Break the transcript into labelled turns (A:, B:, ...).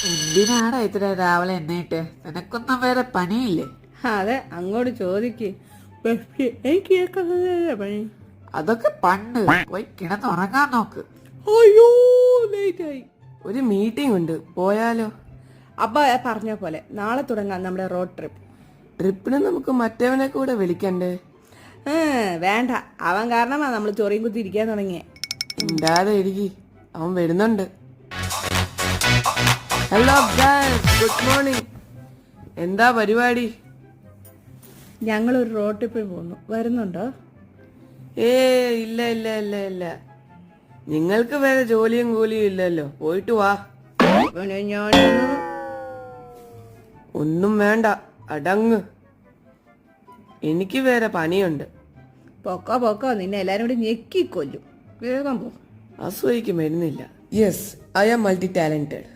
A: എന്തിനാടാ ഇത്ര രാവിലെ എണ്ണീട്ട്? നിനക്കൊന്നും വേറെ പണിയില്ലേ?
B: അതെ, അങ്ങോട്ട് ചോദിക്ക്. എനിക്ക് കേൾക്കുന്നതല്ലേ പണി.
A: അതൊക്കെ പണ്ട്. പോയി കിടന്നുറങ്ങാൻ നോക്ക്.
B: അയ്യോ, ലേറ്റ് ആയി.
C: ഒരു മീറ്റിംഗ് ഉണ്ട്, പോയാലോ?
B: അപ്പൊ പറഞ്ഞ പോലെ നാളെ തുടങ്ങാം നമ്മുടെ റോഡ് ട്രിപ്പ്.
C: ട്രിപ്പിന് നമുക്ക് മറ്റവനെ കൂടെ വിളിക്കണ്ടേ?
B: വേണ്ട, അവൻ കാരണമാ നമ്മൾ ചൊറിയും കുത്തി ഇരിക്കാൻ തുടങ്ങിയേ.
C: ഉണ്ടാതെ ഇരിക്കി, അവൻ വരുന്നുണ്ട്. Hello good morning. എന്താ പരിപാടി?
B: ഞങ്ങളൊരു റോഡ് ട്രിപ്പിൽ പോകുന്നു, വരുന്നുണ്ടോ?
C: ഇല്ല ഇല്ല ഇല്ല ഇല്ല, നിങ്ങൾക്ക് വേറെ ജോലിയും കൂലിയും ഇല്ലല്ലോ, പോയിട്ട് വാ.
B: പിന്നെ ഞാനൊന്ന്
C: ഒന്നും വേണ്ട, അടങ്ങ്. എനിക്ക് വേറെ പണിയുണ്ട്.
B: പൊക്കോ പൊക്കോ, നിന്നെ എല്ലാരും കൂടി ഞെക്കിക്കൊല്ലും. വേഗം പോ.
C: അസൂയക്ക് മരുന്നില്ല. Yes, I am multi talented.